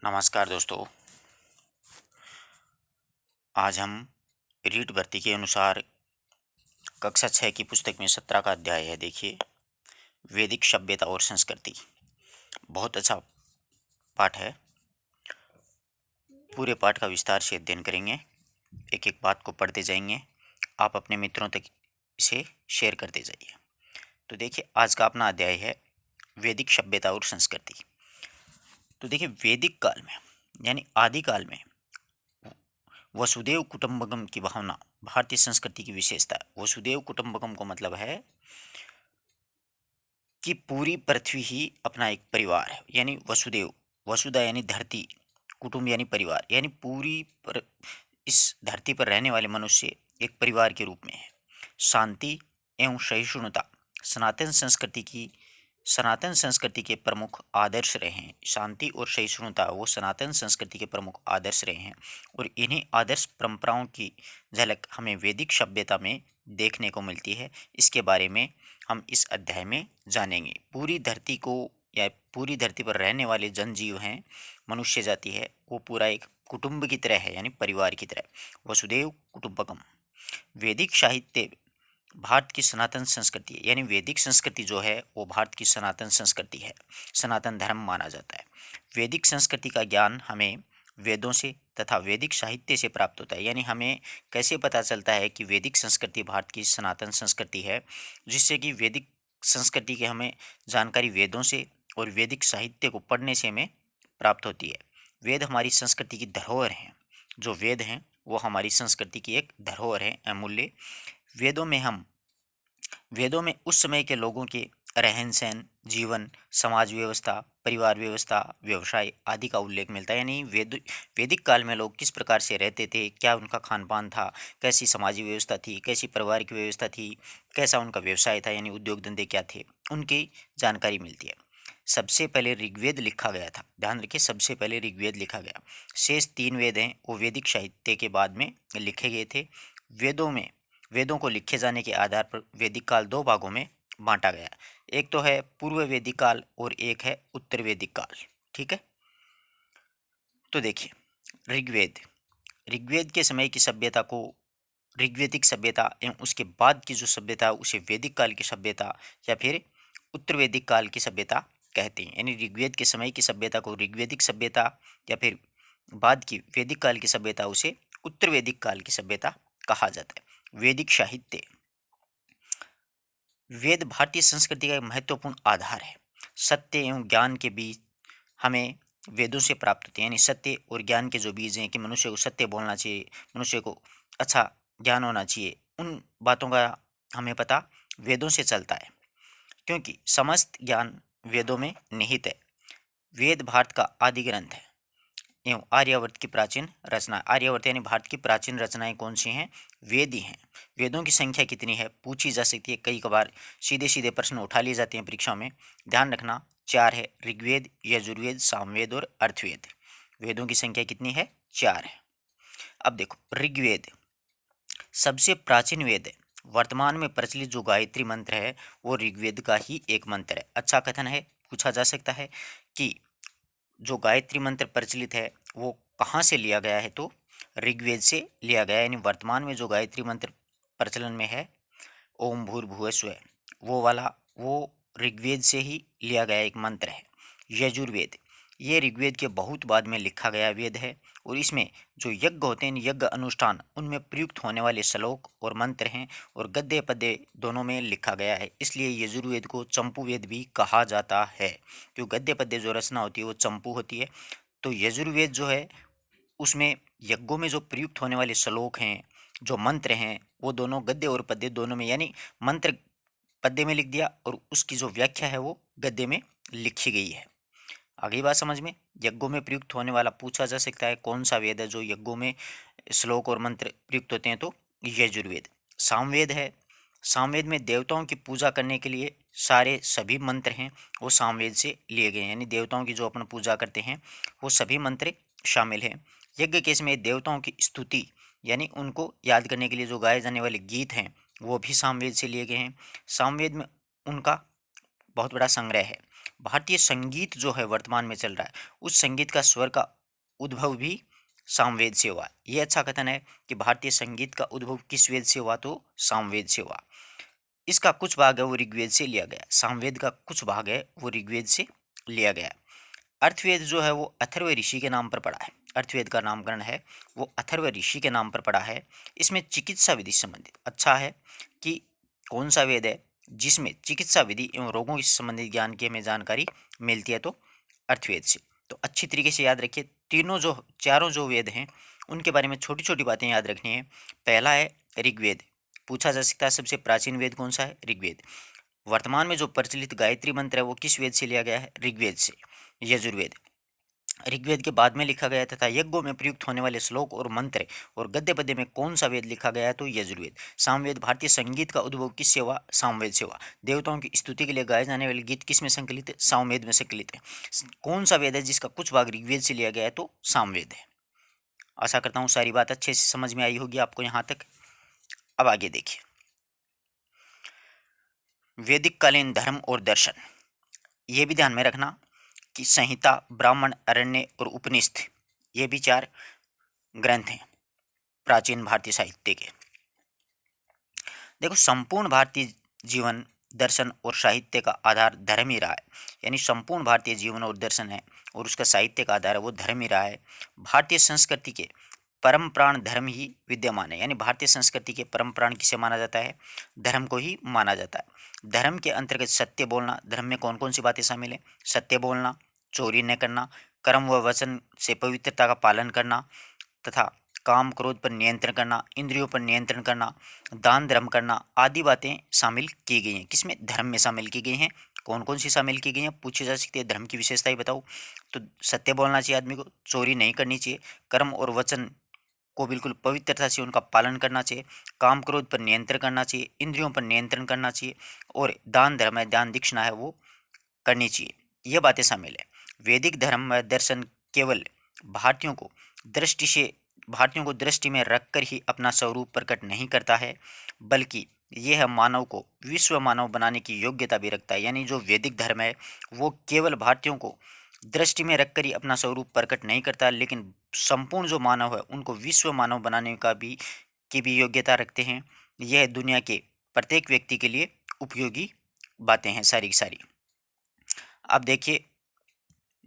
नमस्कार दोस्तों। आज हम रीट भर्ती के अनुसार कक्षा 6 की पुस्तक में 17 का अध्याय है। देखिए, वैदिक सभ्यता और संस्कृति। बहुत अच्छा पाठ है। पूरे पाठ का विस्तार से अध्ययन करेंगे, एक एक बात को पढ़ते जाएंगे। आप अपने मित्रों तक इसे शेयर करते जाइए। तो देखिए, आज का अपना अध्याय है वैदिक सभ्यता और संस्कृति। तो देखिए, वैदिक काल में यानी आदिकाल में वसुदेव कुटुंबकम की भावना भारतीय संस्कृति की विशेषता है। वसुदेव कुटुंबकम को मतलब है कि पूरी पृथ्वी ही अपना एक परिवार है। यानी वसुदेव, वसुधा यानी धरती, कुटुंब यानी परिवार, यानी इस धरती पर रहने वाले मनुष्य एक परिवार के रूप में है। शांति एवं सहिष्णुता सनातन संस्कृति के प्रमुख आदर्श रहे हैं। शांति और सहिष्णुता वो सनातन संस्कृति के प्रमुख आदर्श रहे हैं, और इन्हीं आदर्श परंपराओं की झलक हमें वैदिक सभ्यता में देखने को मिलती है। इसके बारे में हम इस अध्याय में जानेंगे। पूरी धरती को या पूरी धरती पर रहने वाले जनजीव हैं, मनुष्य जाति है, वो पूरा एक कुटुंब की तरह है, यानी परिवार की तरह। वसुदेव कुटुंबकम। वैदिक साहित्य भारत की सनातन संस्कृति है, यानी वैदिक संस्कृति जो है वो भारत की सनातन संस्कृति है, सनातन धर्म माना जाता है। वैदिक संस्कृति का ज्ञान हमें वेदों से तथा वैदिक साहित्य से प्राप्त होता है। यानी हमें कैसे पता चलता है कि वैदिक संस्कृति भारत की सनातन संस्कृति है, जिससे कि वैदिक संस्कृति की हमें जानकारी वेदों से और वैदिक साहित्य को पढ़ने से हमें प्राप्त होती है। वेद हमारी संस्कृति की धरोहर हैं। जो वेद हैं वो हमारी संस्कृति की एक धरोहर है, अमूल्य। वेदों में हम वेदों में उस समय के लोगों के रहन सहन, जीवन, समाज व्यवस्था, परिवार व्यवस्था, व्यवसाय आदि का उल्लेख मिलता है। यानी वैदिक काल में लोग किस प्रकार से रहते थे, क्या उनका खान पान था, कैसी समाजी व्यवस्था थी, कैसी पारिवारिक व्यवस्था थी, कैसा उनका व्यवसाय था, यानी उद्योग धंधे क्या थे, उनकी जानकारी मिलती है। सबसे पहले ऋग्वेद लिखा गया था। ध्यान रखिए, सबसे पहले ऋग्वेद लिखा गया। शेष 3 वेद हैं वो वैदिक साहित्य के बाद में लिखे गए थे। वेदों को लिखे जाने के आधार पर वैदिक काल 2 भागों में बांटा गया। एक तो है पूर्व वैदिक काल और एक है उत्तर वैदिक काल। ठीक है। तो देखिए, ऋग्वेद ऋग्वेद के समय की सभ्यता को ऋग्वैदिक सभ्यता एवं उसके बाद की जो सभ्यता है उसे वैदिक काल की सभ्यता या फिर उत्तर वैदिक काल की सभ्यता कहते हैं। यानी ऋग्वेद के समय की सभ्यता को ऋग्वैदिक सभ्यता या फिर बाद की वैदिक काल की सभ्यता उसे उत्तर वैदिक काल की सभ्यता कहा जाता है। वैदिक साहित्य। वेद भारतीय संस्कृति का एक महत्वपूर्ण आधार है। सत्य एवं ज्ञान के बीज हमें वेदों से प्राप्त होते हैं। यानी सत्य और ज्ञान के जो बीज हैं कि मनुष्य को सत्य बोलना चाहिए, मनुष्य को अच्छा ज्ञान होना चाहिए, उन बातों का हमें पता वेदों से चलता है, क्योंकि समस्त ज्ञान वेदों में निहित है। वेद भारत का आदि ग्रंथ है एवं आर्यावर्त की प्राचीन रचना। आर्यावर्त यानी भारत की प्राचीन रचनाएं कौन सी हैं? वेद ही हैं। वेदों की संख्या कितनी है पूछी जा सकती है। कई कबार सीधे सीधे प्रश्न उठा लिए जाते हैं परीक्षा में। ध्यान रखना, 4 है। ऋग्वेद, यजुर्वेद, सामवेद और अर्थवेद। वेदों की संख्या कितनी है? 4 है। अब देखो, ऋग्वेद सबसे प्राचीन वेद है। वर्तमान में प्रचलित जो गायत्री मंत्र है वो ऋग्वेद का ही एक मंत्र है। अच्छा कथन है, पूछा जा सकता है कि जो गायत्री मंत्र प्रचलित है वो कहाँ से लिया गया है? तो ऋग्वेद से लिया गया है। यानी वर्तमान में जो गायत्री मंत्र प्रचलन में है, ओम भूर्भुवः स्वः, वो ऋग्वेद से ही लिया गया एक मंत्र है। यजुर्वेद ये ऋग्वेद के बहुत बाद में लिखा गया वेद है, और इसमें जो यज्ञ होते हैं, यज्ञ अनुष्ठान, उनमें प्रयुक्त होने वाले श्लोक और मंत्र हैं, और गद्य पद्य दोनों में लिखा गया है। इसलिए यजुर्वेद को चंपू वेद भी कहा जाता है, क्योंकि गद्य पद्य जो रचना होती है वो चंपू होती है। तो यजुर्वेद जो है उसमें यज्ञों में जो प्रयुक्त होने वाले श्लोक हैं, जो मंत्र हैं, वो दोनों गद्य और पद्य दोनों में, यानी मंत्र पद्य में लिख दिया और उसकी जो व्याख्या है वो गद्य में लिखी गई है। आगे बात समझ में। यज्ञों में प्रयुक्त होने वाला पूछा जा सकता है कौन सा वेद है जो यज्ञों में श्लोक और मंत्र प्रयुक्त होते हैं? तो यजुर्वेद। सामवेद है। सामवेद में देवताओं की पूजा करने के लिए सारे सभी मंत्र हैं वो सामवेद से लिए गए हैं। यानी देवताओं की जो अपन पूजा करते हैं वो सभी मंत्र शामिल हैं। यज्ञ के इसमें देवताओं की स्तुति यानी उनको याद करने के लिए जो गाए जाने वाले गीत हैं वो भी सामवेद से लिए गए हैं। सामवेद में उनका बहुत बड़ा संग्रह है। भारतीय संगीत जो है वर्तमान में चल रहा है, उस संगीत का स्वर का उद्भव भी सामवेद से हुआ। यह अच्छा कथन है कि भारतीय संगीत का उद्भव किस वेद से हुआ, तो सामवेद से हुआ। इसका कुछ भाग है वो ऋग्वेद से लिया गया, सामवेद का कुछ भाग है वो ऋग्वेद से लिया गया। अर्थवेद जो है वो अथर्व ऋषि के नाम पर पड़ा है। अर्थवेद का नामकरण है वो अथर्व ऋषि के नाम पर पड़ा है। इसमें चिकित्सा विधि से संबंधित, अच्छा है कि कौन सा वेद है जिसमें चिकित्सा विधि एवं रोगों से संबंधित ज्ञान की हमें जानकारी मिलती है, तो अर्थवेद से। तो अच्छी तरीके से याद रखिए, चारों जो वेद हैं उनके बारे में छोटी छोटी बातें याद रखनी है। पहला है ऋग्वेद, पूछा जा सकता है सबसे प्राचीन वेद कौन सा है, ऋग्वेद। वर्तमान में जो प्रचलित गायत्री मंत्र है वो किस वेद से लिया गया है, ऋग्वेद से, यजुर्वेद। ऋग्वेद के बाद में लिखा गया तथा यज्ञों में प्रयुक्त होने वाले श्लोक और मंत्र और गद्य पद्य में कौन सा वेद लिखा गया है, तो यजुर्वेद। सामवेद, भारतीय संगीत का उद्भव किससे हुआ, सामवेद से हुआ। देवताओं की स्तुति के लिए गाए जाने वाले गीत किस में संकलित है, सामवेद में संकलित है। कौन सा वेद है जिसका कुछ भाग ऋग्वेद से लिया गया है, तो सामवेद है। आशा करता हूँ सारी बात अच्छे से समझ में आई होगी आपको यहाँ तक। अब आगे देखिए, वैदिक कालीन धर्म और दर्शन। ये भी ध्यान में रखना कि संहिता, ब्राह्मण, अरण्य और उपनिषद, ये भी 4 ग्रंथ हैं प्राचीन भारतीय साहित्य के। देखो, संपूर्ण भारतीय जीवन, दर्शन और साहित्य का आधार धर्म ही रहा है। यानी संपूर्ण भारतीय जीवन और दर्शन है और उसका साहित्य का आधार है वो धर्म ही रहा है। भारतीय संस्कृति के परम प्राण धर्म ही विद्यमान है। यानी भारतीय संस्कृति के परम प्राण किसे माना जाता है, धर्म को ही माना जाता है। धर्म के अंतर्गत सत्य बोलना, धर्म में कौन कौन सी बातें शामिल है, सत्य बोलना, चोरी न करना, कर्म व वचन से पवित्रता का पालन करना तथा काम क्रोध पर नियंत्रण करना, इंद्रियों पर नियंत्रण करना, दान धर्म करना आदि बातें शामिल की गई हैं। किसमें, धर्म में शामिल की गई हैं। कौन कौन सी शामिल की गई हैं, पूछी जा सकती है, धर्म की विशेषताएं बताओ। तो सत्य बोलना चाहिए आदमी को, चोरी नहीं करनी चाहिए, कर्म और वचन को बिल्कुल पवित्रता से उनका पालन करना चाहिए, काम क्रोध पर नियंत्रण करना चाहिए, इंद्रियों पर नियंत्रण करना चाहिए और दान धर्म है, दान दक्षिणा है वो करनी चाहिए। ये बातें शामिल है। वैदिक धर्म व दर्शन केवल भारतीयों को दृष्टि से भारतीयों को दृष्टि में रखकर ही अपना स्वरूप प्रकट नहीं करता है, बल्कि यह मानव को विश्व मानव बनाने की योग्यता भी रखता है। यानी जो वैदिक धर्म है वो केवल भारतीयों को दृष्टि में रखकर ही अपना स्वरूप प्रकट नहीं करता, लेकिन संपूर्ण जो मानव है उनको विश्व मानव बनाने का भी की भी योग्यता रखते हैं। यह दुनिया के प्रत्येक व्यक्ति के लिए उपयोगी बातें हैं सारी की सारी। अब देखिए,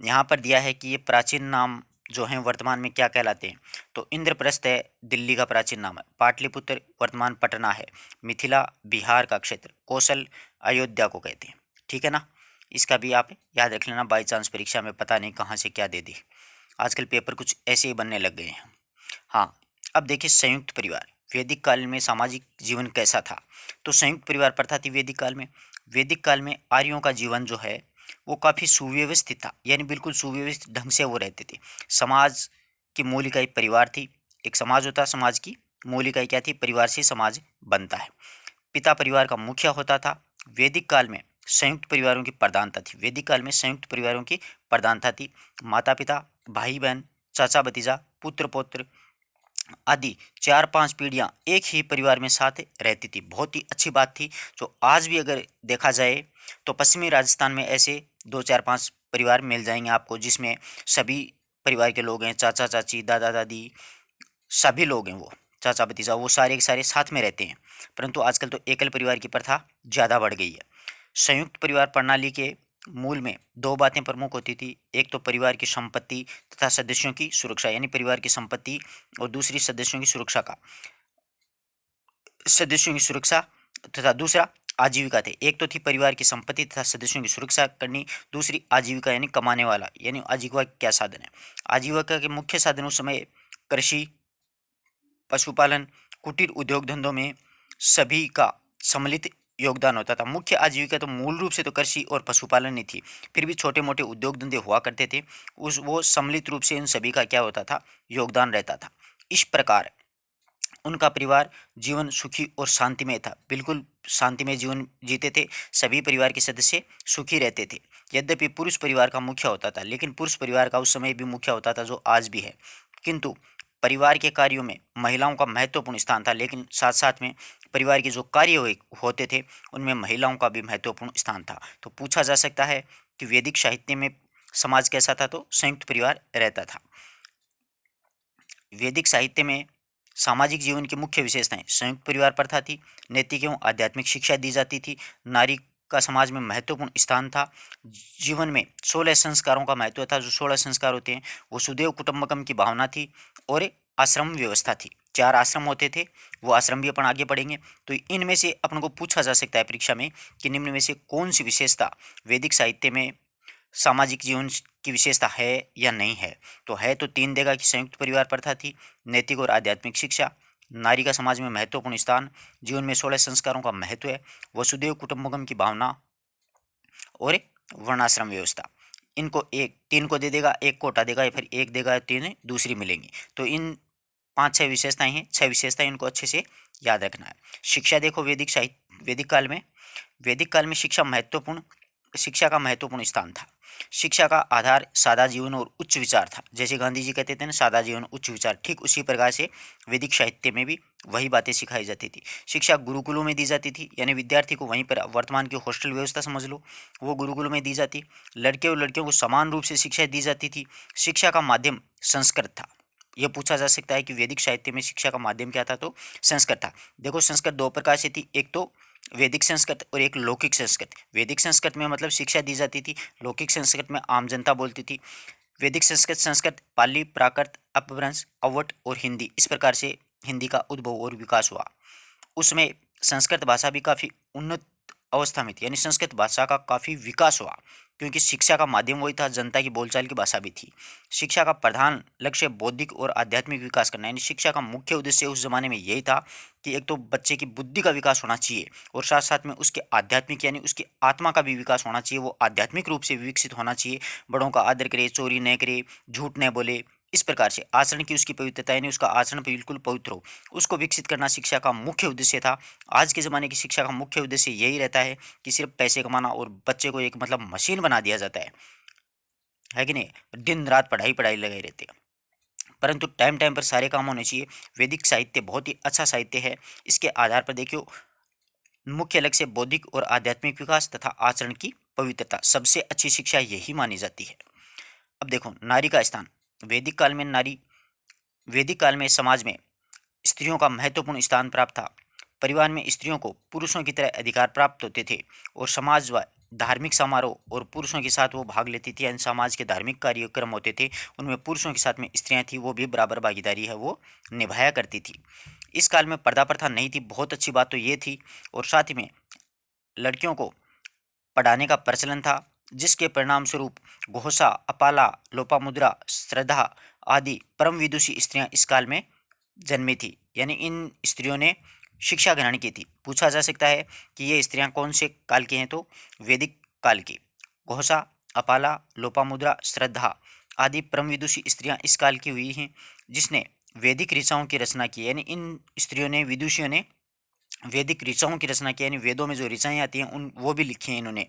यहाँ पर दिया है कि ये प्राचीन नाम जो हैं वर्तमान में क्या कहलाते हैं। तो इंद्रप्रस्थ है, दिल्ली का प्राचीन नाम है। पाटलिपुत्र वर्तमान पटना है। मिथिला बिहार का क्षेत्र। कौशल अयोध्या को कहते हैं। ठीक है ना, इसका भी आप याद रख लेना, बाई चांस परीक्षा में पता नहीं कहाँ से क्या दे दी। आजकल पेपर कुछ ऐसे ही बनने लग गए हैं। हाँ, अब देखिए, संयुक्त परिवार वैदिक काल में सामाजिक जीवन कैसा था। तो संयुक्त परिवार प्रथा थी वैदिक काल में। वैदिक काल में आर्यों का जीवन जो है वो काफ़ी सुव्यवस्थित था। यानी बिल्कुल सुव्यवस्थित ढंग से वो रहते थे। समाज की मूल इकाई परिवार थी। एक समाज होता, समाज की मूल इकाई क्या थी, परिवार से समाज बनता है। पिता परिवार का मुखिया होता था। वैदिक काल में संयुक्त परिवारों की प्रधानता थी। वैदिक काल में संयुक्त परिवारों की प्रधानता थी। माता पिता, भाई बहन, चाचा भतीजा, पुत्र पौत्र आदि 4-5 पीढ़ियां एक ही परिवार में साथ रहती थी। बहुत ही अच्छी बात थी, जो आज भी अगर देखा जाए तो पश्चिमी राजस्थान में ऐसे 2-4-5 परिवार मिल जाएंगे आपको, जिसमें सभी परिवार के लोग हैं, चाचा चाची, दादा दादी, सभी लोग हैं, वो चाचा भतीजा, वो सारे के सारे साथ में रहते हैं। परंतु आजकल तो एकल परिवार की प्रथा ज़्यादा बढ़ गई है। संयुक्त परिवार प्रणाली के मूल में 2 बातें प्रमुख होती थी। एक तो परिवार की संपत्ति तथा सदस्यों की सुरक्षा, यानी परिवार की संपत्ति, और दूसरी सदस्यों की सुरक्षा तथा दूसरा आजीविका थे। एक तो थी परिवार की संपत्ति तथा सदस्यों की सुरक्षा करनी, दूसरी आजीविका यानी कमाने वाला, यानी आजीविका क्या साधन है। आजीविका के मुख्य साधन उस समय कृषि, पशुपालन, कुटीर उद्योग धंधों में सभी का सम्मिलित योगदान होता था। मुख्य आजीविका तो मूल रूप से तो कृषि और पशुपालन ही थी, फिर भी छोटे मोटे उद्योग धंधे हुआ करते थे। उस वो सम्मिलित रूप से इन सभी का क्या होता था, योगदान रहता था। इस प्रकार उनका परिवार जीवन सुखी और शांतिमय था। बिल्कुल शांतिमय जीवन जीते थे। सभी परिवार के सदस्य सुखी रहते थे। यद्यपि पुरुष परिवार का मुखिया होता था, लेकिन पुरुष परिवार का उस समय भी मुखिया होता था, जो आज भी है। किंतु परिवार के कार्यों में महिलाओं का महत्वपूर्ण स्थान था, लेकिन साथ साथ में परिवार के जो कार्य होते थे उनमें महिलाओं का भी महत्वपूर्ण स्थान था। तो पूछा जा सकता है कि वैदिक साहित्य में समाज कैसा था, तो संयुक्त परिवार रहता था। वैदिक साहित्य में सामाजिक जीवन की मुख्य विशेषताएं संयुक्त परिवार प्रथा थी, नैतिक एवं आध्यात्मिक शिक्षा दी जाती थी, नारी का समाज में महत्वपूर्ण स्थान था, जीवन में 16 संस्कारों का महत्व था, जो 16 संस्कार होते हैं, वसुदेव कुटुंबकम की भावना थी, और एक आश्रम व्यवस्था थी। 4 आश्रम होते थे, वो आश्रम भी अपन आगे पढ़ेंगे। तो इनमें से अपन को पूछा जा सकता है परीक्षा में कि निम्न में से कौन सी विशेषता वैदिक साहित्य में सामाजिक जीवन की विशेषता है या नहीं है। तो है तो 3 देगा कि संयुक्त परिवार प्रथा थी, नैतिक और आध्यात्मिक शिक्षा, नारी का समाज में महत्वपूर्ण स्थान, जीवन में 16 संस्कारों का महत्व है, वसुदेव कुटुंबकम की भावना, और एक वर्णाश्रम व्यवस्था। इनको एक 3 को दे देगा, एक को हटा देगा, या फिर एक देगा, 3 दूसरी मिलेंगी। तो इन 5-6 विशेषताएं हैं, 6 विशेषताएं, इनको अच्छे से याद रखना है। शिक्षा देखो, वैदिक काल में शिक्षा का महत्वपूर्ण स्थान था। शिक्षा का आधार सादा जीवन और उच्च विचार था। जैसे गांधी जी कहते थे ना, सादा जीवन उच्च विचार, ठीक उसी प्रकार से वैदिक साहित्य में भी वही बातें सिखाई जाती थी। शिक्षा गुरुकुलों में दी जाती थी, यानी विद्यार्थी को वहीं पर, वर्तमान की हॉस्टल व्यवस्था समझ लो, वो गुरुकुलों में दी जाती। लड़के और लड़कियों को समान रूप से शिक्षा दी जाती थी। शिक्षा का माध्यम संस्कृत था। यह पूछा जा सकता है कि वैदिक साहित्य में शिक्षा का माध्यम क्या था, तो संस्कृत था। देखो, संस्कृत 2 प्रकार से थी, एक तो वैदिक संस्कृत और एक लौकिक संस्कृत। वैदिक संस्कृत में मतलब शिक्षा दी जाती थी, लौकिक संस्कृत में आम जनता बोलती थी। वैदिक संस्कृत पाली, प्राकृत, अपभ्रंश, अवट और हिंदी, इस प्रकार से हिंदी का उद्भव और विकास हुआ। उसमें संस्कृत भाषा भी काफ़ी उन्नत अवस्था में थी, यानी संस्कृत भाषा का काफ़ी विकास हुआ, क्योंकि शिक्षा का माध्यम वही था, जनता की बोलचाल की भाषा भी थी। शिक्षा का प्रधान लक्ष्य बौद्धिक और आध्यात्मिक विकास करना, यानी शिक्षा का मुख्य उद्देश्य उस जमाने में यही था कि एक तो बच्चे की बुद्धि का विकास होना चाहिए, और साथ साथ में उसके आध्यात्मिक, यानी उसकी आत्मा का भी विकास होना चाहिए, वो आध्यात्मिक रूप से विकसित होना चाहिए, बड़ों का आदर करे, चोरी न करे, झूठ न बोले, इस प्रकार से आचरण की उसकी पवित्रता, यानी उसका आचरण बिल्कुल पवित्र हो, उसको विकसित करना शिक्षा का मुख्य उद्देश्य था। आज के ज़माने की शिक्षा का मुख्य उद्देश्य यही रहता है कि सिर्फ पैसे कमाना, और बच्चे को एक मतलब मशीन बना दिया जाता है कि नहीं, दिन रात पढ़ाई पढ़ाई लगे रहते हैं। परंतु टाइम टाइम पर सारे काम होने चाहिए। वैदिक साहित्य बहुत ही अच्छा साहित्य है। इसके आधार पर देखियो, मुख्य लक्ष्य बौद्धिक और आध्यात्मिक विकास तथा आचरण की पवित्रता, सबसे अच्छी शिक्षा यही मानी जाती है। अब देखो, नारी का स्थान। वैदिक काल में नारी वैदिक काल में समाज में स्त्रियों का महत्वपूर्ण स्थान प्राप्त था। परिवार में स्त्रियों को पुरुषों की तरह अधिकार प्राप्त होते थे, और समाज व धार्मिक समारोह और पुरुषों के साथ वो भाग लेती थी, यानी समाज के धार्मिक कार्यक्रम होते थे, उनमें पुरुषों के साथ में स्त्रियां थी, वो भी बराबर भागीदारी है वो निभाया करती थी। इस काल में पर्दा प्रथा नहीं थी, बहुत अच्छी बात तो ये थी, और साथ ही में लड़कियों को पढ़ाने का प्रचलन था, जिसके परिणाम स्वरूप घोषा, अपाला, लोपामुद्रा, श्रद्धा आदि परम विदुषी स्त्रियां इस काल में जन्मी थी, यानी इन स्त्रियों ने शिक्षा ग्रहण की थी। पूछा जा सकता है कि ये स्त्रियां कौन से काल की हैं, तो वैदिक काल की। घोषा, अपाला, लोपामुद्रा, श्रद्धा आदि परम विदुषी स्त्रियां इस काल की हुई हैं, जिसने वैदिक ऋचाओं की रचना की, यानी इन स्त्रियों ने, विदुषियों ने वैदिक ऋचाओं की रचना की, यानी वेदों में जो ऋचाएँ आती हैं उन वो भी लिखी हैं इन्होंने।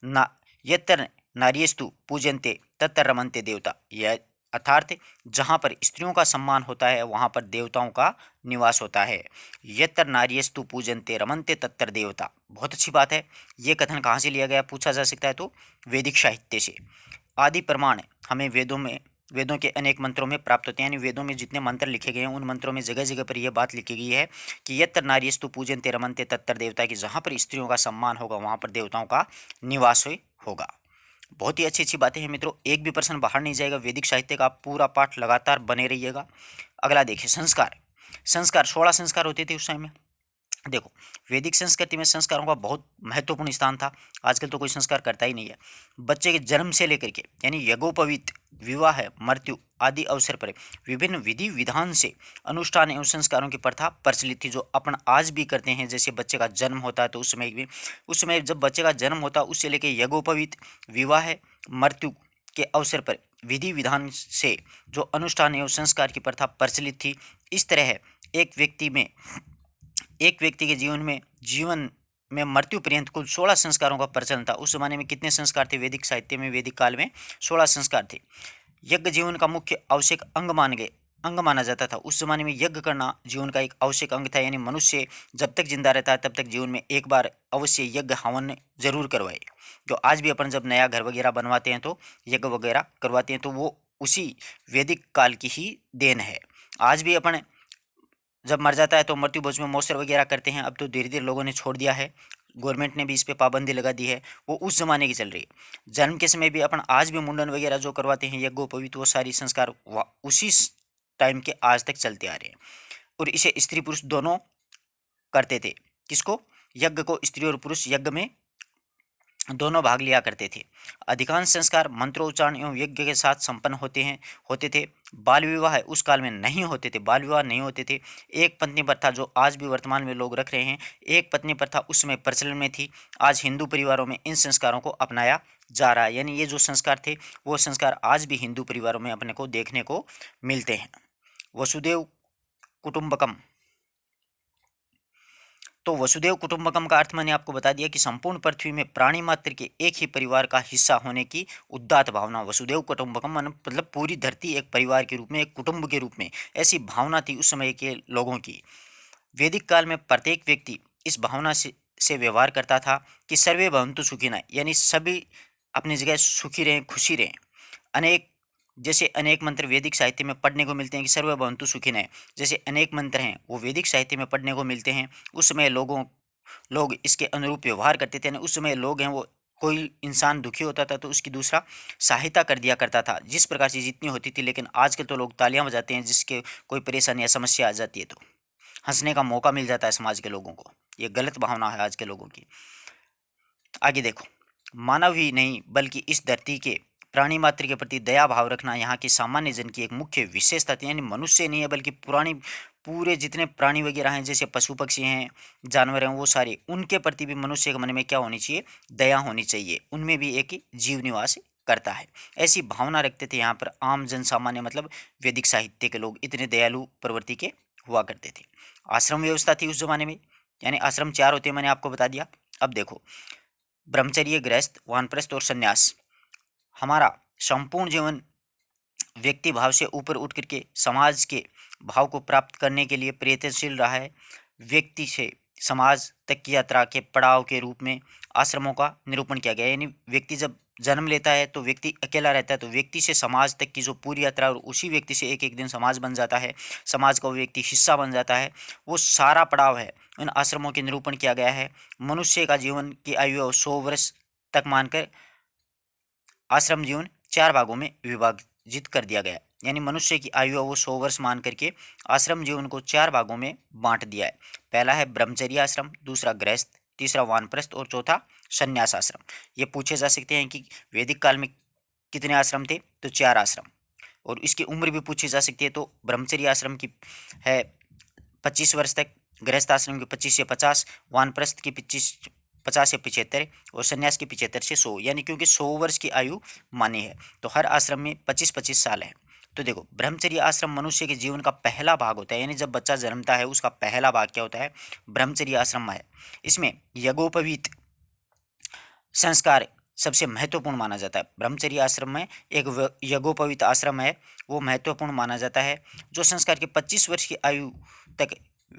ना यत्र नार्यस्तु पूजन्ते तत्र रमन्ते देवता, यह अर्थात जहाँ पर स्त्रियों का सम्मान होता है वहाँ पर देवताओं का निवास होता है। यत्र नार्यस्तु पूजन्ते रमन्ते तत्र देवता, बहुत अच्छी बात है। ये कथन कहाँ से लिया गया, पूछा जा सकता है, तो वैदिक साहित्य से। आदि प्रमाण हमें वेदों के अनेक मंत्रों में प्राप्त होते हैं, यानी वेदों में जितने मंत्र लिखे गए हैं उन मंत्रों में जगह जगह पर यह बात लिखी गई है कि यत्र नार्यस्तु पूजन्ते रमन्ते तत्र देवता, की जहाँ पर स्त्रियों का सम्मान होगा वहाँ पर देवताओं का निवास होगा। बहुत ही अच्छी अच्छी बातें हैं मित्रों, एक भी प्रश्न बाहर नहीं जाएगा। वैदिक साहित्य का पूरा पाठ लगातार बने रहिएगा। अगला देखिए, संस्कार। 16 संस्कार होते थे उस समय में। देखो, वैदिक संस्कृति में संस्कारों का बहुत महत्वपूर्ण स्थान था। आजकल तो कोई संस्कार करता ही नहीं है। बच्चे के जन्म से लेकर के, यानी यज्ञोपवीत, विवाह, मृत्यु आदि अवसर पर विभिन्न विधि विधान से अनुष्ठान एवं संस्कारों की प्रथा प्रचलित थी, जो अपन आज भी करते हैं। जैसे बच्चे का जन्म होता है तो उस समय जब बच्चे का जन्म होता है उससे लेकर यज्ञोपवीत, विवाह, मृत्यु के अवसर पर विधि विधान से जो अनुष्ठान एवं संस्कार की प्रथा प्रचलित थी। इस तरह एक व्यक्ति के जीवन में मृत्यु पर्यंत कुल 16 संस्कारों का प्रचलन था। उस जमाने में कितने संस्कार थे वैदिक साहित्य में, वैदिक काल में 16 संस्कार थे। यज्ञ जीवन का मुख्य आवश्यक अंग माना जाता था। उस जमाने में यज्ञ करना जीवन का एक आवश्यक अंग था, यानी मनुष्य जब तक जिंदा रहता है तब तक जीवन में एक बार अवश्य यज्ञ हवन जरूर करवाए। जो आज भी अपन जब नया घर वगैरह बनवाते हैं तो यज्ञ वगैरह करवाते हैं, तो वो उसी वैदिक काल की ही देन है। आज भी अपन जब मर जाता है तो मृत्यु भोज में मौसर वगैरह करते हैं। अब तो धीरे धीरे लोगों ने छोड़ दिया है, गवर्नमेंट ने भी इस पे पाबंदी लगा दी है। वो उस जमाने की चल रही है। जन्म के समय भी अपन आज भी मुंडन वगैरह जो करवाते हैं, यज्ञोपवीत, वो सारी संस्कार उसी टाइम के आज तक चलते आ रहे हैं। और इसे स्त्री पुरुष दोनों करते थे। किसको? यज्ञ को स्त्री और पुरुष यज्ञ में दोनों भाग लिया करते थे। अधिकांश संस्कार मंत्रोच्चारण एवं यज्ञ के साथ संपन्न होते थे। बाल विवाह उस काल में नहीं होते थे, बाल विवाह नहीं होते थे। एक पत्नी प्रथा जो आज भी वर्तमान में लोग रख रहे हैं, एक पत्नी प्रथा उस समय प्रचलन में थी। आज हिंदू परिवारों में इन संस्कारों को अपनाया जा रहा है। यानी ये जो संस्कार थे वो संस्कार आज भी हिंदू परिवारों में अपने को देखने को मिलते हैं। वसुदेव कुटुंबकम। तो वसुदेव कुटुंबकम का अर्थ मैंने आपको बता दिया कि संपूर्ण पृथ्वी में प्राणी मात्र के एक ही परिवार का हिस्सा होने की उदात्त भावना। वसुदेव कुटुंबकम मतलब पूरी धरती एक परिवार के रूप में, एक कुटुंब के रूप में, ऐसी भावना थी उस समय के लोगों की। वैदिक काल में प्रत्येक व्यक्ति इस भावना से व्यवहार करता था कि सर्वे भवन्तु सुखिनः, यानी सभी अपनी जगह सुखी रहें, खुशी रहें। अनेक जैसे अनेक मंत्र वैदिक साहित्य में पढ़ने को मिलते हैं कि सर्वभवन्तु सुखिनः, जैसे अनेक मंत्र हैं वो वैदिक साहित्य में पढ़ने को मिलते हैं। उस समय लोग इसके अनुरूप व्यवहार करते थे। उस समय लोग हैं वो, कोई इंसान दुखी होता था तो उसकी दूसरा सहायता कर दिया करता था, जिस प्रकार से जितनी होती थी। लेकिन आजकल तो लोग तालियां बजाते हैं, जिसके कोई परेशानी या समस्या आ जाती है तो हंसने का मौका मिल जाता है समाज के लोगों को। ये गलत भावना है आज के लोगों की। आगे देखो, मानव ही नहीं बल्कि इस धरती के प्राणी मात्र के प्रति दया भाव रखना यहाँ के सामान्य जन की एक मुख्य विशेषता थी। यानी मनुष्य नहीं है बल्कि पुरानी पूरे जितने प्राणी वगैरह हैं, जैसे पशु पक्षी हैं, जानवर हैं, वो सारे, उनके प्रति भी मनुष्य के मन में क्या होनी चाहिए? दया होनी चाहिए। उनमें भी एक जीव निवास करता है, ऐसी भावना रखते थे यहाँ पर आम जन सामान्य, मतलब वैदिक साहित्य के लोग इतने दयालु प्रवृत्ति के हुआ करते थे। आश्रम व्यवस्था थी उस जमाने में, यानी आश्रम 4 होते हैं, मैंने आपको बता दिया। अब देखो, ब्रह्मचर्य, गृहस्थ, वानप्रस्थ और संन्यास। हमारा संपूर्ण जीवन व्यक्ति भाव से ऊपर उठ करके समाज के भाव को प्राप्त करने के लिए प्रयत्नशील रहा है। व्यक्ति से समाज तक की यात्रा के पड़ाव के रूप में आश्रमों का निरूपण किया गया। यानी व्यक्ति जब जन्म लेता है तो व्यक्ति अकेला रहता है, तो व्यक्ति से समाज तक की जो पूरी यात्रा, और उसी व्यक्ति से एक एक दिन समाज बन जाता है, समाज का वो व्यक्ति हिस्सा बन जाता है, वो सारा पड़ाव है इन आश्रमों के निरूपण किया गया है। मनुष्य का जीवन की आयु 100 वर्ष तक मानकर आश्रम जीवन 4 भागों में विभाजित कर दिया गया। यानी मनुष्य की आयु वो 100 वर्ष मान करके आश्रम जीवन को 4 भागों में बांट दिया है। पहला है ब्रह्मचर्य आश्रम, दूसरा गृहस्थ, तीसरा वानप्रस्थ और चौथा संन्यास आश्रम। ये पूछे जा सकते हैं कि वैदिक काल में कितने आश्रम थे? तो 4 आश्रम। और इसकी उम्र भी पूछी जा सकती है, तो ब्रह्मचर्य आश्रम की है 25 वर्ष तक, गृहस्थ आश्रम की 25 से 50, वानप्रस्थ की 50 से 75 और संन्यास की 75 से 100। यानी क्योंकि 100 वर्ष की आयु मानी है तो हर आश्रम में 25-25 साल है। तो देखो, ब्रह्मचर्य आश्रम मनुष्य के जीवन का पहला भाग होता है। यानी जब बच्चा जन्मता है उसका पहला भाग क्या होता है? ब्रह्मचर्य आश्रम है। इसमें यज्ञोपवीत संस्कार सबसे महत्वपूर्ण माना जाता है। ब्रह्मचर्य आश्रम में एक यज्ञोपवीत आश्रम है, वो महत्वपूर्ण माना जाता है। जो संस्कार के 25 वर्ष की आयु तक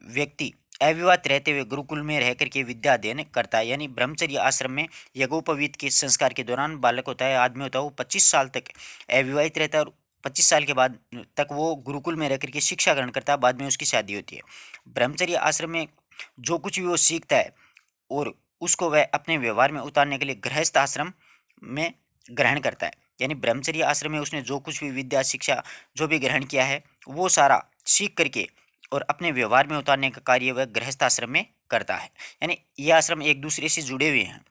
व्यक्ति अविवाहित रहते हुए गुरुकुल में रह करके विद्या अध्ययन करता है। यानी ब्रह्मचर्य आश्रम में यज्ञोपवीत के संस्कार के दौरान बालक होता है, आदमी होता है, वो 25 साल तक अविवाहित रहता है और 25 साल के बाद तक वो गुरुकुल में रह करके शिक्षा ग्रहण करता है। बाद में उसकी शादी होती है। ब्रह्मचर्य आश्रम में जो कुछ भी वो सीखता है और उसको वह अपने व्यवहार में उतारने के लिए गृहस्थ आश्रम में ग्रहण करता है। यानी ब्रह्मचर्य आश्रम में उसने जो कुछ भी विद्या शिक्षा जो भी ग्रहण किया है वो सारा सीख करके और अपने व्यवहार में उतारने का कार्य वह गृहस्थ आश्रम में करता है। यानी ये आश्रम एक दूसरे से जुड़े हुए हैं।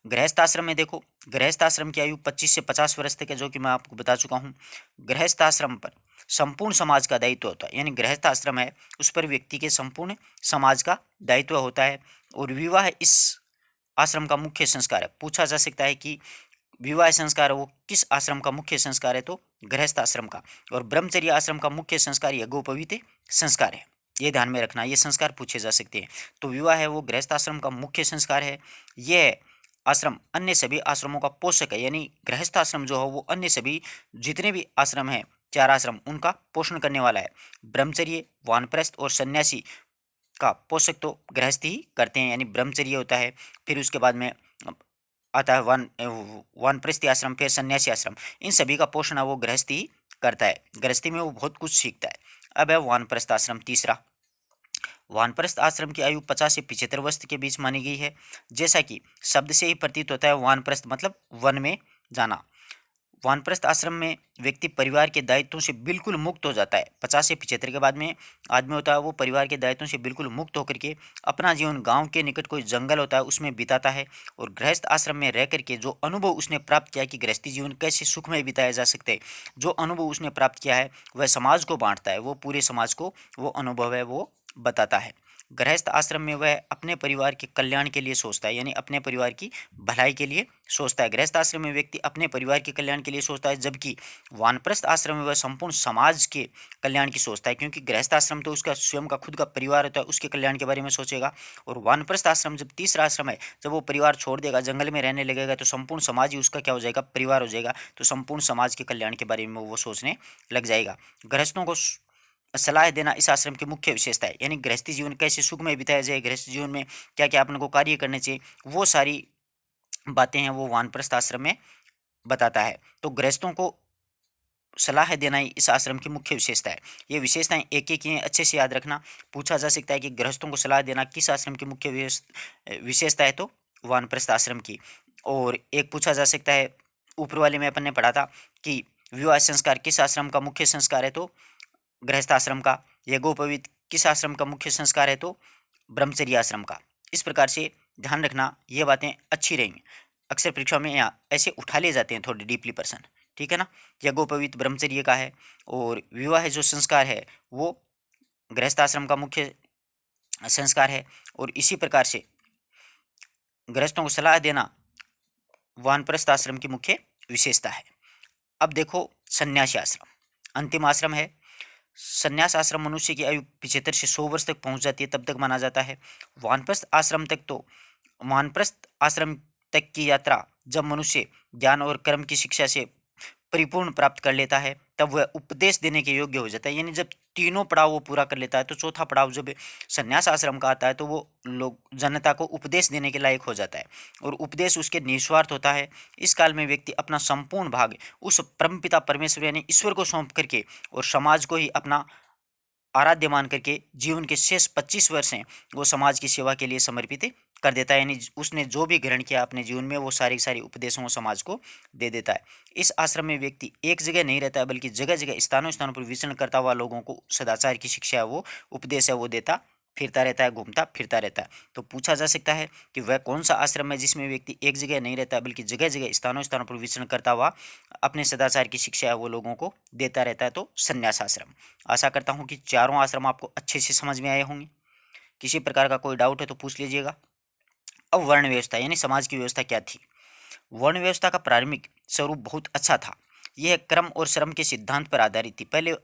गृहस्थ आश्रम में देखो, गृहस्थ आश्रम की आयु 25 से 50 वर्ष तक है, जो कि मैं आपको बता चुका हूँ। गृहस्थ आश्रम पर संपूर्ण समाज का दायित्व होता है। यानी गृहस्थ आश्रम है उस पर व्यक्ति के संपूर्ण समाज का दायित्व होता है। और विवाह इस आश्रम का मुख्य संस्कार है। पूछा जा सकता है कि विवाह संस्कार वो किस आश्रम का मुख्य संस्कार है? तो गृहस्थ आश्रम का। और ब्रह्मचर्य आश्रम का मुख्य संस्कार यज्ञोपवीत संस्कार है। ये ध्यान में रखना, ये संस्कार पूछे जा सकते हैं। तो विवाह है वो गृहस्थ आश्रम का मुख्य संस्कार है। यह आश्रम अन्य सभी आश्रमों का पोषक है। यानी गृहस्थ आश्रम जो है वो अन्य सभी जितने भी आश्रम हैं, 4 आश्रम, उनका पोषण करने वाला है। ब्रह्मचर्य, वानप्रस्थ और सन्यासी का पोषक तो गृहस्थ ही करते हैं। यानी ब्रह्मचर्य होता है, फिर उसके बाद में आता है वानप्रस्थी आश्रम, फिर सन्यासी आश्रम। इन सभी का पोषण वो गृहस्थी करता है। गृहस्थी में वो बहुत कुछ सीखता है। अब है वानप्रस्थ आश्रम तीसरा। वानप्रस्थ आश्रम की आयु 50 से 75 वर्ष के बीच मानी गई है। जैसा कि शब्द से ही प्रतीत होता है, वानप्रस्थ मतलब वन में जाना। वानप्रस्थ आश्रम में व्यक्ति परिवार के दायित्वों से बिल्कुल मुक्त हो जाता है। 50 से 75 के बाद में आदमी होता है वो परिवार के दायित्वों से बिल्कुल मुक्त होकर के अपना जीवन गांव के निकट कोई जंगल होता है उसमें बिताता है। और गृहस्थ आश्रम में रह करके जो अनुभव उसने प्राप्त किया कि गृहस्थी जीवन कैसे सुखमय बिताया जा सकता है, जो अनुभव उसने प्राप्त किया है वह समाज को बांटता है, वो पूरे समाज को वो अनुभव है वो बताता है। गृहस्थ आश्रम में वह अपने परिवार के कल्याण के लिए सोचता है, यानी अपने परिवार की भलाई के लिए सोचता है। गृहस्थ आश्रम में व्यक्ति अपने परिवार के कल्याण के लिए सोचता है, जबकि वानप्रस्थ आश्रम में वह संपूर्ण समाज के कल्याण की सोचता है, क्योंकि गृहस्थ आश्रम तो उसका स्वयं का खुद का परिवार होता है, उसके कल्याण के बारे में सोचेगा। और वानप्रस्थ आश्रम जब तीसरा आश्रम है, जब वो परिवार छोड़ देगा, जंगल में रहने लगेगा, तो संपूर्ण समाज ही उसका क्या हो जाएगा, परिवार हो जाएगा। तो संपूर्ण समाज के कल्याण के बारे में वो सोचने लग जाएगा। गृहस्थों को सलाह देना इस आश्रम की मुख्य विशेषता है, यानी गृहस्थी जीवन कैसे सुखमय बिताया जाए, गृहस्थ जीवन में क्या क्या अपन को कार्य करने चाहिए, वो सारी बातें हैं वो वानप्रस्थ आश्रम में बताता है। तो गृहस्थों को सलाह देना ही इस आश्रम की मुख्य विशेषता है। ये विशेषताएं एक एक ही हैं, अच्छे से याद रखना। पूछा जा सकता है कि गृहस्थों को सलाह देना किस आश्रम की मुख्य विशेषता है, तो वानप्रस्थ आश्रम की। और एक पूछा जा सकता है, ऊपर वाले में अपन ने पढ़ा था कि विवाह संस्कार किस आश्रम का मुख्य संस्कार है, तो गृहस्थ आश्रम का। यज्ञोपवीत किस आश्रम का मुख्य संस्कार है, तो ब्रह्मचर्य आश्रम का। इस प्रकार से ध्यान रखना, ये बातें अच्छी रहेंगी। अक्सर परीक्षा में यहाँ ऐसे उठा ले जाते हैं थोड़े डीपली पर्सन, ठीक है ना। यज्ञोपवीत ब्रह्मचर्य का है, और विवाह जो संस्कार है वो गृहस्थ आश्रम का मुख्य संस्कार है। और इसी प्रकार से गृहस्थों को सलाह देना वानप्रस्थ आश्रम की मुख्य विशेषता है। अब देखो सन्यासी आश्रम, अंतिम आश्रम है। संन्यास आश्रम मनुष्य की आयु 75 से 100 वर्ष तक पहुंच जाती है, तब तक माना जाता है। वानप्रस्थ आश्रम तक तो वानप्रस्थ आश्रम तक की यात्रा जब मनुष्य ज्ञान और कर्म की शिक्षा से परिपूर्ण प्राप्त कर लेता है, तब वह उपदेश देने के योग्य हो जाता है। यानी जब तीनों पड़ाव वो पूरा कर लेता है, तो चौथा पड़ाव जब संन्यास आश्रम का आता है, तो वो लोग जनता को उपदेश देने के लायक हो जाता है। और उपदेश उसके निस्वार्थ होता है। इस काल में व्यक्ति अपना संपूर्ण भाग उस परमपिता परमेश्वर यानी ईश्वर को सौंप करके और समाज को ही अपना आराध्य मान करके जीवन के शेष 25 वर्ष हैं वो समाज की सेवा के लिए समर्पित कर देता है। यानी उसने जो भी ग्रहण किया अपने जीवन में, वो सारी सारी उपदेशों को समाज को दे देता है। इस आश्रम में व्यक्ति एक जगह नहीं रहता है, बल्कि जगह जगह स्थानों स्थानों पर विचरण करता हुआ लोगों को सदाचार की शिक्षा है वो उपदेश है वो देता फिरता रहता है, घूमता फिरता रहता है। तो पूछा जा सकता है कि वह कौन सा आश्रम है जिसमें व्यक्ति एक जगह नहीं रहता है, बल्कि जगह जगह स्थानों स्थानों पर विचरण करता हुआ अपने सदाचार की शिक्षा है वो लोगों को देता रहता है, तो संन्यास आश्रम। आशा करता हूँ कि चारों आश्रम आपको अच्छे से समझ में आए होंगे। किसी प्रकार का कोई डाउट है तो पूछ लीजिएगा। अब वर्ण व्यवस्था यानी समाज की व्यवस्था क्या थी। वर्ण व्यवस्था का प्रारंभिक स्वरूप बहुत अच्छा था। यह क्रम और श्रम के सिद्धांत पर आधारित थी। पहले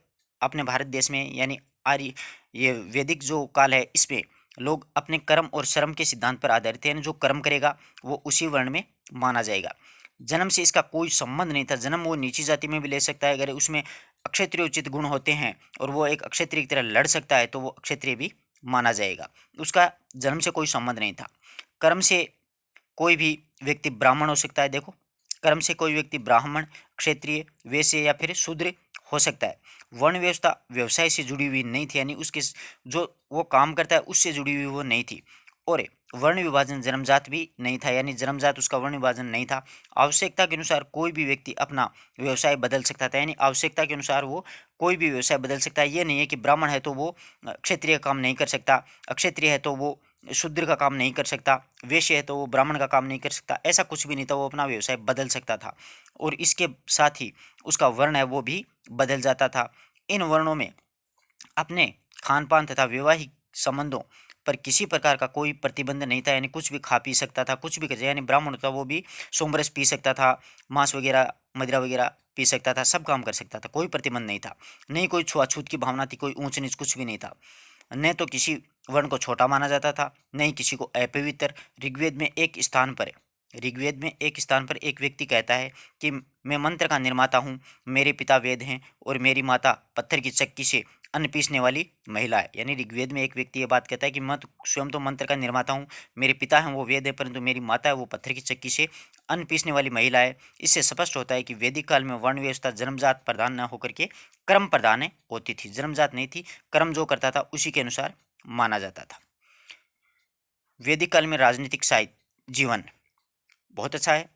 अपने भारत देश में यानी आर्य ये वैदिक जो काल है, इसमें लोग अपने कर्म और श्रम के सिद्धांत पर आधारित थे, यानी जो कर्म करेगा वो उसी वर्ण में माना जाएगा। जन्म से इसका कोई संबंध नहीं था। जन्म वो नीची जाति में भी ले सकता है, अगर उसमें अक्षत्रिय उचित गुण होते हैं और वो एक अक्षत्रिय की तरह लड़ सकता है, तो वो अक्षत्रिय भी माना जाएगा। उसका जन्म से कोई संबंध नहीं था। कर्म से कोई भी व्यक्ति ब्राह्मण हो सकता है। देखो, कर्म से कोई व्यक्ति ब्राह्मण, क्षत्रिय, वैश्य या फिर शूद्र हो सकता है। वर्ण व्यवस्था व्यवसाय से जुड़ी हुई नहीं थी, यानी उसके जो वो काम करता है उससे जुड़ी हुई वो नहीं थी। और वर्ण विभाजन जन्मजात भी नहीं था, यानी जन्मजात उसका वर्ण विभाजन नहीं था। आवश्यकता के अनुसार कोई भी व्यक्ति अपना व्यवसाय बदल सकता था, यानी आवश्यकता के अनुसार वो कोई भी व्यवसाय बदल सकता है। ये नहीं है कि ब्राह्मण है तो वो क्षत्रिय काम नहीं कर सकता, अक्षत्रिय है तो वो शूद्र का काम नहीं कर सकता, वैश्य है तो वो ब्राह्मण का काम नहीं कर सकता। ऐसा कुछ भी नहीं था, वो अपना व्यवसाय बदल सकता था। और इसके साथ ही उसका वर्ण है वो भी बदल जाता था। इन वर्णों में अपने खान पान तथा वैवाहिक संबंधों पर किसी प्रकार का कोई प्रतिबंध नहीं था, यानी कुछ भी खा पी सकता था, कुछ भी कर, यानी ब्राह्मण था वो भी सोमरस पी सकता था, मांस वगैरह मदिरा वगैरह पी सकता था, सब काम कर सकता था, कोई प्रतिबंध नहीं था। नहीं कोई छुआछूत की भावना थी, कोई ऊंच नीच कुछ भी नहीं था। न तो किसी वर्ण को छोटा माना जाता था, न ही किसी को अपवित्र। ऋग्वेद में एक स्थान पर एक व्यक्ति कहता है कि मैं मंत्र का निर्माता हूँ, मेरे पिता वेद हैं और मेरी माता पत्थर की चक्की से अन्न पीसने वाली महिला है। यानी ऋग्वेद में एक व्यक्ति ये बात कहता है कि मैं तो स्वयं तो मंत्र का निर्माता हूँ, मेरे पिता हैं वो वेद है, परंतु मेरी माता है वो पत्थर की चक्की से अन्न पीसने वाली महिला है। इससे स्पष्ट होता है कि वैदिक काल में वर्ण व्यवस्था जन्मजात प्रधान न होकर के क्रम प्रधान होती थी। जन्मजात नहीं थी, क्रम जो करता था उसी के अनुसार माना जाता था। वैदिक काल में राजनीतिक साहित्य जीवन बहुत अच्छा है।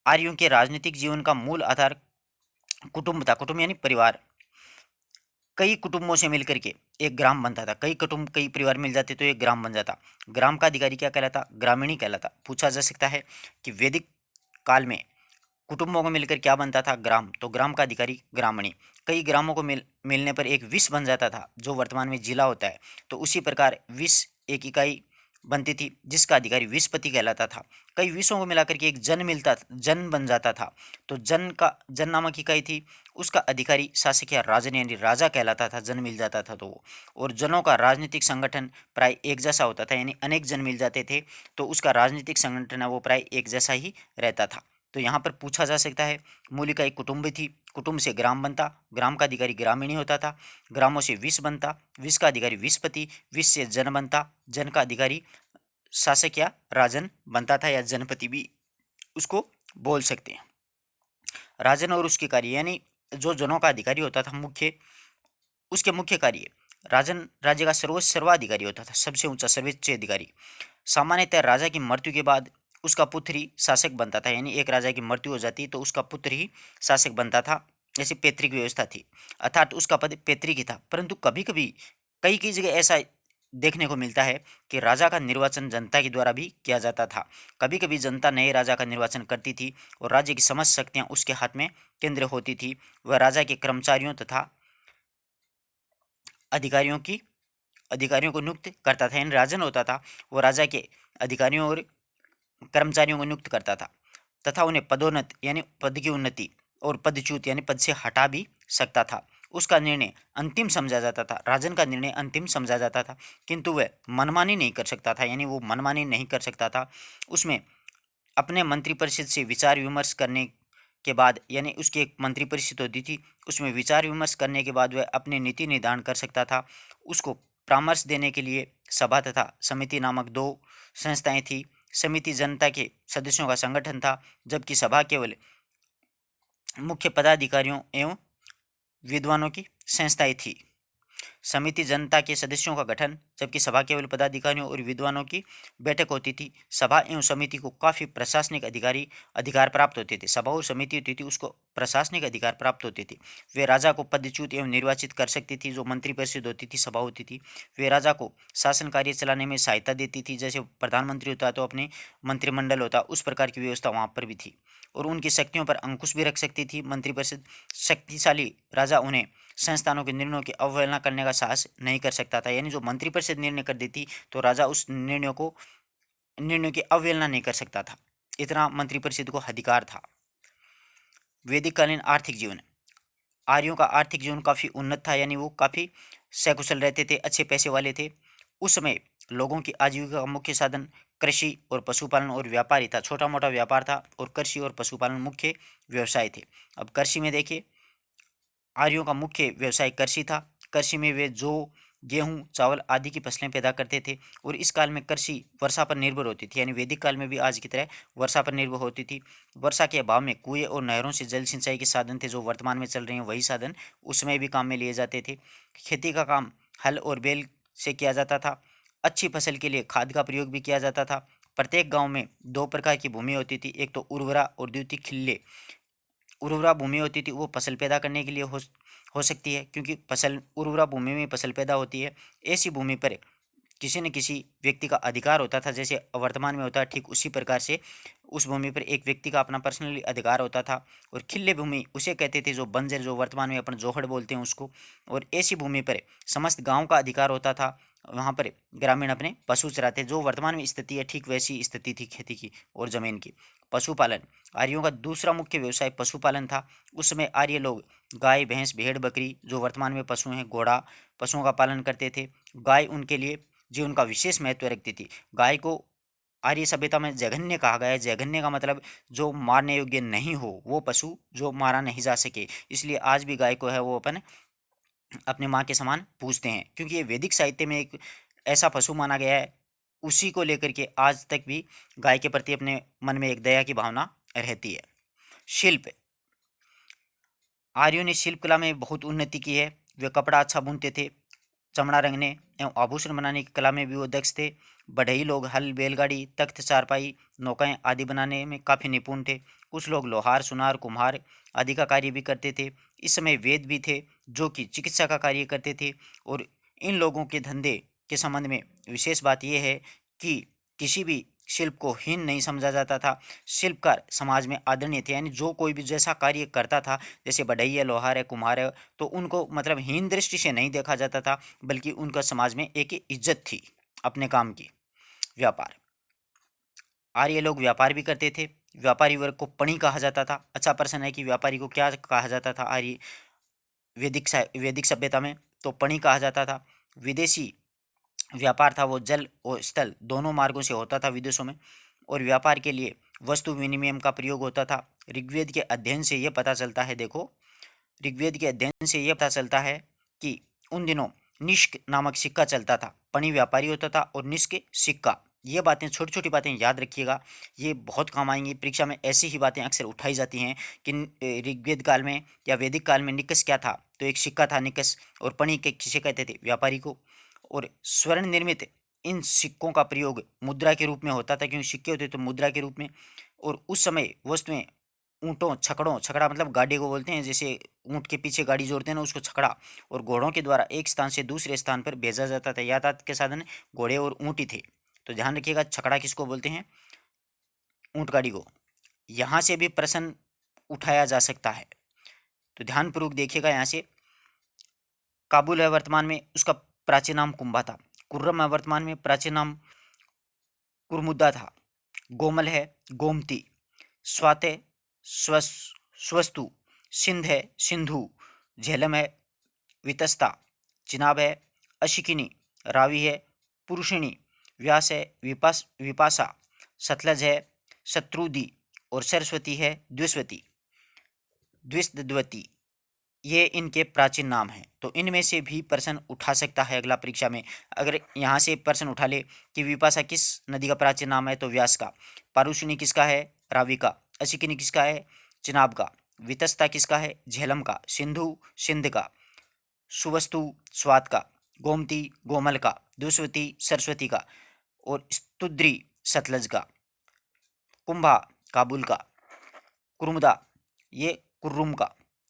आर्यों के राजनीतिक जीवन का मूल आधार कुटुंब था। कुटुंब यानी परिवार। कई कुटुंबों से मिलकर के एक ग्राम बनता था। कई कुटुंब, कई परिवार मिल जाते तो एक ग्राम बन जाता। ग्राम का अधिकारी क्या कहलाता? ग्रामीणी कहलाता। पूछा जा सकता है कि वैदिक काल में कुटुंबों को मिलकर क्या बनता था? ग्राम। तो ग्राम का अधिकारी ग्रामणी। कई ग्रामों को मिलने पर एक विश बन जाता था, जो वर्तमान में जिला होता है। तो उसी प्रकार विश एक इकाई बनती थी जिसका अधिकारी विषपति कहलाता था। कई विषों को मिलाकर के एक जन मिलता, जन बन जाता था। तो जन नामक इकाई थी, उसका अधिकारी शासक या राजन यानी राजा कहलाता था। जन मिल जाता था तो वो, और जनों का राजनीतिक संगठन प्राय एक जैसा होता था, यानी अनेक जन मिल जाते थे तो उसका राजनीतिक संगठन है वो प्राय एक जैसा ही रहता था। तो यहाँ पर पूछा जा सकता है, मूल इकाई कुटुंब थी, कुटुंब से ग्राम बनता, ग्राम का अधिकारी ग्रामीणी होता था, ग्रामों से विष बनता, विष का अधिकारी विषपति, विष से जन बनता, जन का अधिकारी शासक या राजन बनता था, या जनपति भी उसको बोल सकते हैं। राजन और उसके कार्य, यानी जो जनों का अधिकारी होता था मुख्य, उसके मुख्य कार्य, राजन राज्य का सर्वाधिकारी होता था, सबसे ऊंचा सर्वोच्च अधिकारी। सामान्यतः राजा की मृत्यु के बाद उसका पुत्र ही शासक बनता था। यानी एक राजा की मृत्यु हो जाती तो उसका पुत्र ही शासक बनता था, जैसे पैतृक व्यवस्था थी, अर्थात उसका पद पैतृक ही था। परंतु कभी कभी कई कई जगह ऐसा देखने को मिलता है कि राजा का निर्वाचन जनता के द्वारा भी किया जाता था। कभी कभी जनता नए राजा का निर्वाचन करती थी और राज्य की समस्त शक्तियां उसके हाथ में केंद्र होती थी। वह राजा के कर्मचारियों तथा अधिकारियों की अधिकारियों को नियुक्त करता था। यानी राजन होता था वो राजा के अधिकारियों और कर्मचारियों को नियुक्त करता था तथा उन्हें पदोन्नत यानी पद की उन्नति और पदच्युत यानी पद से हटा भी सकता था। उसका निर्णय अंतिम समझा जाता था, राजन का निर्णय अंतिम समझा जाता था, किंतु वह मनमानी नहीं कर सकता था। यानी वो मनमानी नहीं कर सकता था। उसमें अपने मंत्रिपरिषद से विचार विमर्श करने के बाद, यानी उसकी एक मंत्रिपरिषद होती थी, उसमें विचार विमर्श करने के बाद वह अपने नीति निर्धारण कर सकता था। उसको परामर्श देने के लिए सभा तथा समिति नामक दो संस्थाएं थी। समिति जनता के सदस्यों का संगठन था, जबकि सभा केवल मुख्य पदाधिकारियों एवं विद्वानों की संस्थाएं थी। समिति जनता के सदस्यों का गठन, जबकि सभा केवल पदाधिकारियों और विद्वानों की बैठक होती थी। सभा एवं समिति को काफी प्रशासनिक अधिकार प्राप्त होते थे। सभा और समिति होती थी उसको प्रशासनिक अधिकार प्राप्त होते थे। वे राजा को पदच्युत एवं निर्वाचित कर सकती थी। जो मंत्रिपरिषद होती थी, सभा होती थी, वे राजा को शासन कार्य चलाने में सहायता देती थी। जैसे प्रधानमंत्री होता तो अपने मंत्रिमंडल होता, उस प्रकार की व्यवस्था वहाँ पर भी थी। और उनकी शक्तियों पर अंकुश भी रख सकती थी मंत्रिपरिषद। शक्तिशाली राजा उन्हें संस्थानों के निर्णयों की अवहेलना करने का साहस नहीं कर सकता था। यानी जो मंत्रिपरिषद निर्णय कर देती तो राजा उस निर्णयों की अवहेलना नहीं कर सकता था। इतना मंत्रिपरिषद को अधिकार था। वैदिक कालीन आर्थिक जीवन, आर्यों का आर्थिक जीवन काफी उन्नत था। यानी वो काफी सकुशल रहते थे, अच्छे पैसे वाले थे। उस समय लोगों की आजीविका का मुख्य साधन कृषि और पशुपालन और व्यापार ही था। छोटा मोटा व्यापार था और कृषि और पशुपालन मुख्य व्यवसाय थे। अब कृषि में देखिए, आर्यों का मुख्य व्यवसाय कृषि था। कृषि में वे जौ, गेहूं, चावल आदि की फसलें पैदा करते थे। और इस काल में कृषि वर्षा पर निर्भर होती थी। यानी वैदिक काल में भी आज की तरह वर्षा पर निर्भर होती थी। वर्षा के अभाव में कुएं और नहरों से जल सिंचाई के साधन थे, जो वर्तमान में चल रहे हैं वही साधन उसमें भी काम में लिए जाते थे। खेती का काम हल और बैल से किया जाता था। अच्छी फसल के लिए खाद का प्रयोग भी किया जाता था। प्रत्येक गांव में दो प्रकार की भूमि होती थी, एक तो उर्वरा और द्वितीय खिल्ले। उर्वरा भूमि होती थी वो फसल पैदा करने के लिए हो सकती है, क्योंकि फसल उर्वरा भूमि में फसल पैदा होती है। ऐसी भूमि पर किसी न किसी व्यक्ति का अधिकार होता था, जैसे वर्तमान में होता है, ठीक उसी प्रकार से उस भूमि पर एक व्यक्ति का अपना पर्सनली अधिकार होता था। और खिल्ले भूमि उसे कहते थे, जो बंजर, जो वर्तमान में अपन जोहड़ बोलते हैं उसको। और ऐसी भूमि पर समस्त गांव का अधिकार होता था। वहाँ पर ग्रामीण अपने पशु चराते, जो वर्तमान में स्थिति है ठीक वैसी स्थिति थी खेती की और जमीन की। पशुपालन, आर्यों का दूसरा मुख्य व्यवसाय पशुपालन था। उस समय आर्य लोग गाय, भैंस, भेड़, बकरी, जो वर्तमान में पशु हैं, घोड़ा, पशुओं का पालन करते थे। गाय उनके लिए जीवन का विशेष महत्व रखती थी। गाय को आर्य सभ्यता में जघन्य कहा गया है। जघन्य का मतलब जो मारने योग्य नहीं हो, वो पशु जो मारा नहीं जा सके। इसलिए आज भी गाय को है वो अपन अपने माँ के समान पूजते हैं, क्योंकि ये वैदिक साहित्य में एक ऐसा पशु माना गया है। उसी को लेकर के आज तक भी गाय के प्रति अपने मन में एक दया की भावना रहती है। शिल्प, आर्यों ने शिल्प कला में बहुत उन्नति की है। वे कपड़ा अच्छा बुनते थे, चमड़ा रंगने एवं आभूषण बनाने की कला में भी वो दक्ष थे। बढ़ई लोग हल, बैलगाड़ी, तख्त, चारपाई, नौकाएं आदि बनाने में काफ़ी निपुण थे। कुछ लोग लोहार, सुनार, कुम्हार आदि का कार्य भी करते थे। इस समय वेद भी थे जो कि चिकित्सा का कार्य करते थे। और इन लोगों के धंधे के संबंध में विशेष बात यह है कि किसी भी शिल्प को हीन नहीं समझा जाता था। शिल्पकार समाज में आदरणीय थे, यानी जो कोई भी जैसा कार्य करता था, जैसे बढ़ई है, लोहार है, कुम्हार है, तो उनको मतलब हीन दृष्टि से नहीं देखा जाता था, बल्कि उनका समाज में एक इज्जत थी अपने काम की। व्यापार, आर्य लोग व्यापार भी करते थे। व्यापारी वर्ग को पणी कहा जाता था। अच्छा प्रश्न है कि व्यापारी को क्या कहा जाता था आर्य वैदिक सभ्यता में? तो पणी कहा जाता था। विदेशी व्यापार था वो जल और स्थल दोनों मार्गों से होता था विदेशों में, और व्यापार के लिए वस्तु विनिमय का प्रयोग होता था। ऋग्वेद के अध्ययन से यह पता चलता है, देखो, ऋग्वेद के अध्ययन से यह पता चलता है कि उन दिनों निष्क नामक सिक्का चलता था। पणी व्यापारी होता था और निष्क सिक्का। ये बातें, छोटी छोटी बातें याद रखिएगा, ये बहुत काम आएंगी। परीक्षा में ऐसी ही बातें अक्सर उठाई जाती हैं कि ऋग्वेद काल में या वैदिक काल में निकस क्या था? तो एक सिक्का था निकस, और पणी के किसे कहते थे? व्यापारी को। और स्वर्ण निर्मित इन सिक्कों का प्रयोग मुद्रा के रूप में होता था, क्योंकि सिक्के होते तो मुद्रा के रूप में। और उस समय वस्तुएं ऊँटों, छकड़ों, छकड़ा मतलब गाड़ी को बोलते हैं, जैसे ऊँट के पीछे गाड़ी जोड़ते हैं ना, उसको छकड़ा, और घोड़ों के द्वारा एक स्थान से दूसरे स्थान पर भेजा जाता था। यातायात के साधन घोड़े और ऊँट ही थे। तो ध्यान रखिएगा, छकड़ा किसको बोलते हैं? ऊँट गाड़ी को। यहाँ से भी प्रश्न उठाया जा सकता है, तो ध्यानपूर्वक देखिएगा। यहाँ से काबुल है वर्तमान में, उसका प्राचीन नाम कुंभा था। कुर्रम है वर्तमान में, प्राचीन नाम कुर्मुद्दा था। गोमल है गोमती। स्वात है स्वस स्वस्तु। सिंध है सिंधु। झेलम है वितस्ता। चिनाब है अशिकिनी। रावी है पुरुषिणी। व्यास है विपासा। सतलज है शत्रुदी। और सरस्वती है द्विस्वती, द्विस्वती। ये इनके प्राचीन नाम हैं। तो इनमें से भी प्रश्न उठा सकता है अगला परीक्षा में। अगर यहाँ से प्रश्न उठा ले कि विपाशा किस नदी का प्राचीन नाम है, तो व्यास का। पारुषिणी किसका है? रावि का। अशिकिनी किसका है? चिनाब का। वितस्ता किसका है? झेलम का। सिंधु सिंध का। सुवस्तु स्वात का। गोमती गोमल का। दुष्वती सरस्वती का। और स्तुद्री सतलज का। कुंभा काबुल का। कुर्मुदा ये कुर्रुम का।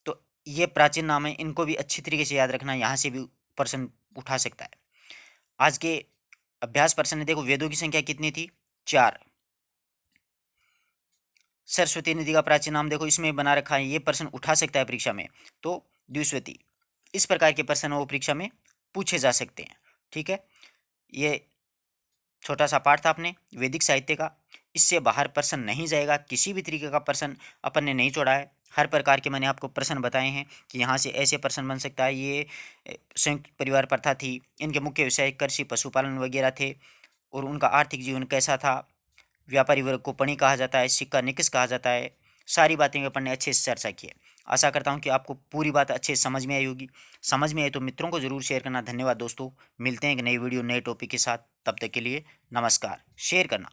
तो ये प्राचीन नाम है, इनको भी अच्छी तरीके से याद रखना, यहाँ से भी प्रश्न उठा सकता है। आज के अभ्यास प्रश्न में देखो, वेदों की संख्या कितनी थी? 4। सरस्वती नदी का प्राचीन नाम देखो इसमें बना रखा है, ये प्रश्न उठा सकता है परीक्षा में। तो द्विस्वती। इस प्रकार के प्रश्न वो परीक्षा में पूछे जा सकते हैं। ठीक है, ये छोटा सा पाठ था अपने वैदिक साहित्य का। इससे बाहर प्रश्न नहीं जाएगा, किसी भी तरीके का प्रश्न अपन ने नहीं छोड़ा है। हर प्रकार के मैंने आपको प्रश्न बताए हैं कि यहाँ से ऐसे प्रश्न बन सकता है। ये संयुक्त परिवार प्रथा थी, इनके मुख्य व्यवसाय कृषि पशुपालन वगैरह थे, और उनका आर्थिक जीवन कैसा था। व्यापारी वर्ग को पणी कहा जाता है, सिक्का निकस कहा जाता है। सारी बातें अपन ने अच्छे से चर्चा की है। आशा करता हूँ कि आपको पूरी बात अच्छे से समझ में आई होगी। समझ में आई तो मित्रों को जरूर शेयर करना। धन्यवाद दोस्तों, मिलते हैं एक नई वीडियो नए टॉपिक के साथ। तब तक के लिए नमस्कार। शेयर करना।